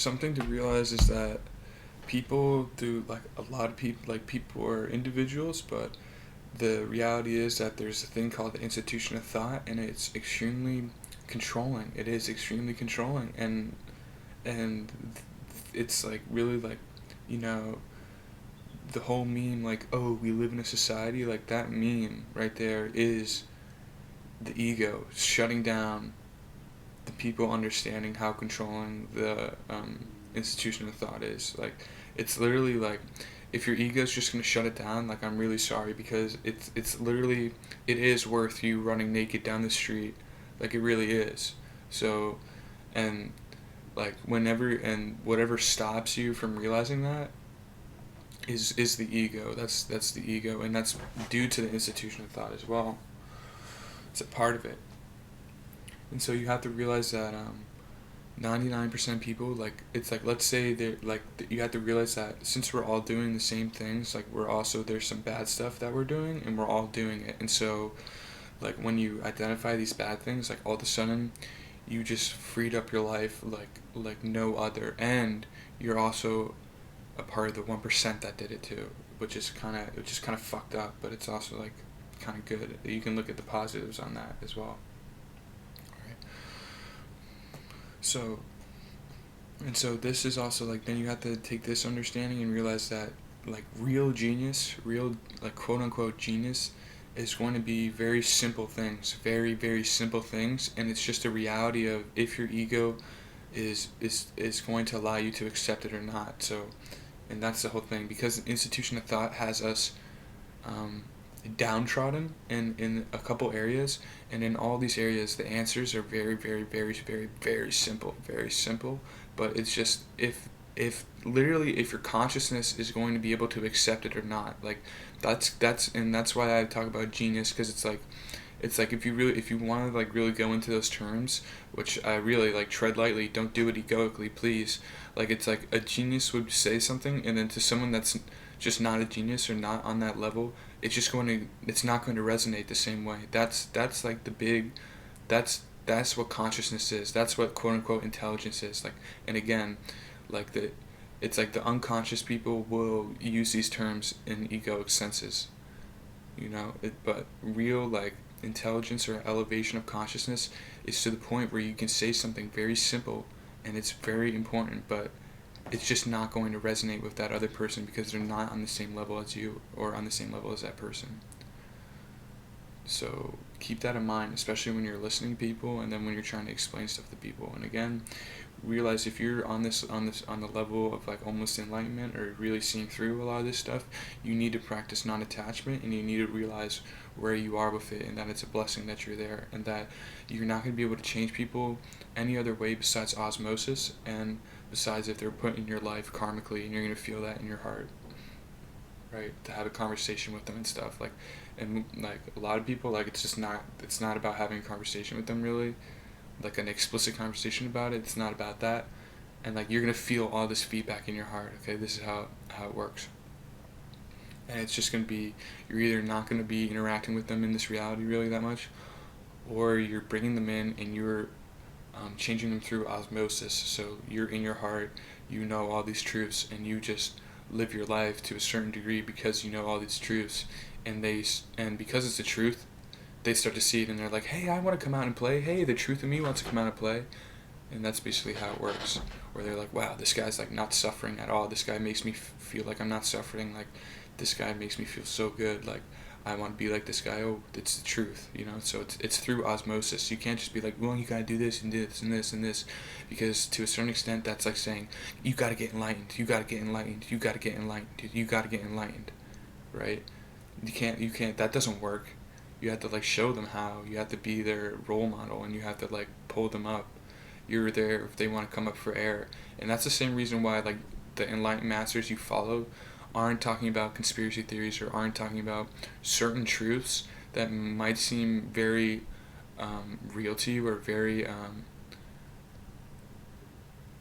something to realize is that people do, like, a lot of people, like, people are individuals, but the reality is that there's a thing called the institution of thought, and it's extremely controlling. It is extremely controlling, and it's like really like, you know, the whole meme, like, oh, we live in a society, like that meme right there is the ego shutting down the people understanding how controlling the institution of thought is. Like, it's literally like, if your ego's just gonna shut it down, like, I'm really sorry, because it's literally, it is worth you running naked down the street, like, it really is. So, and like, whenever and whatever stops you from realizing that is the ego. That's the ego, and that's due to the institution of thought as well. It's a part of it. And so you have to realize that 99% people, like, it's like, let's say they're like, you have to realize that since we're all doing the same things, like, we're also, there's some bad stuff that we're doing, and we're all doing it. And so, like, when you identify these bad things, like, all of a sudden you just freed up your life like no other, and you're also a part of the 1% that did it too, which is kind of fucked up, but it's also like kind of good. You can look at the positives on that as well. Right. So, and so this is also like, then you have to take this understanding and realize that, like, real genius, real, like, quote unquote genius, is going to be very simple things, very very simple things, and it's just a reality of if your ego is going to allow you to accept it or not. So, and that's the whole thing, because the institution of thought has us um, downtrodden in a couple areas, and in all these areas the answers are very very very very very simple, very simple. But it's just, if literally, if your consciousness is going to be able to accept it or not, like, that's why I talk about genius, because it's like if you really, if you want to, like, really go into those terms, which I really like, tread lightly, don't do it egoically, please. Like, it's like a genius would say something, and then to someone that's just not a genius or not on that level, it's not going to resonate the same way. That's like the big, that's what consciousness is. That's what quote unquote intelligence is. Like, and again, like, it's like the unconscious people will use these terms in egoic senses, but real, like, intelligence or elevation of consciousness is to the point where you can say something very simple and it's very important, but it's just not going to resonate with that other person because they're not on the same level as you or on the same level as that person. So keep that in mind, especially when you're listening to people, and then when you're trying to explain stuff to people. And again, realize if you're on the level of, like, almost enlightenment, or really seeing through a lot of this stuff, you need to practice non-attachment, and you need to realize where you are with it, and that it's a blessing that you're there, and that you're not going to be able to change people any other way besides osmosis, and besides if they're put in your life karmically, and you're going to feel that in your heart, right? To have a conversation with them and stuff, like, and like a lot of people, like, it's not about having a conversation with them, really, like an explicit conversation about it. It's not about that, and, like, you're gonna feel all this feedback in your heart. Okay, this is how it works, and it's just gonna be, you're either not gonna be interacting with them in this reality really that much, or you're bringing them in and you're changing them through osmosis. So you're in your heart, you know all these truths, and you just live your life to a certain degree because you know all these truths, and because it's the truth, they start to see it, and they're like, hey, I want to come out and play. Hey, the truth of me wants to come out and play. And that's basically how it works. Where they're like, wow, this guy's, like, not suffering at all. This guy makes me feel like I'm not suffering. Like, this guy makes me feel so good. Like, I want to be like this guy. Oh, it's the truth. So it's through osmosis. You can't just be like, well, you gotta do this and this and this and this, because to a certain extent, that's like saying, you gotta get enlightened. You gotta get enlightened. You gotta get enlightened. You gotta get enlightened, right? You can't. That doesn't work. You have to, like, show them how. You have to be their role model, and you have to, like, pull them up. You're there if they want to come up for air, and that's the same reason why, like, the enlightened masters you follow aren't talking about conspiracy theories, or aren't talking about certain truths that might seem very real to you, or very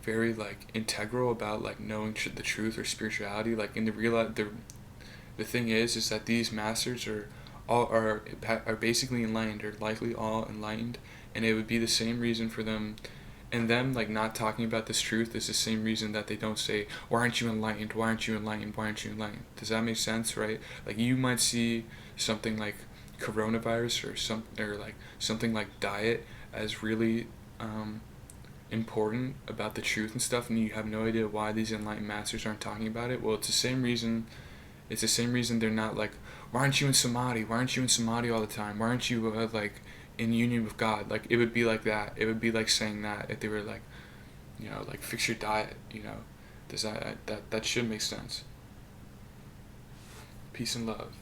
very, like, integral about, like, knowing the truth or spirituality. Like, in the thing is that these masters are basically enlightened, or likely all enlightened, and it would be the same reason for them And them like not talking about this truth is the same reason that they don't say, why aren't you enlightened, why aren't you enlightened, why aren't you enlightened? Does that make sense? Right? Like you might see something like coronavirus or like something like diet as really important about the truth and stuff, and you have no idea why these enlightened masters aren't talking about it. Well, it's the same reason. It's the same reason they're not like, why aren't you in samadhi, why aren't you in samadhi all the time, why aren't you like in union with God? Like it would be like that. It would be like saying that if they were like, like fix your diet. Does that should make sense. Peace and love.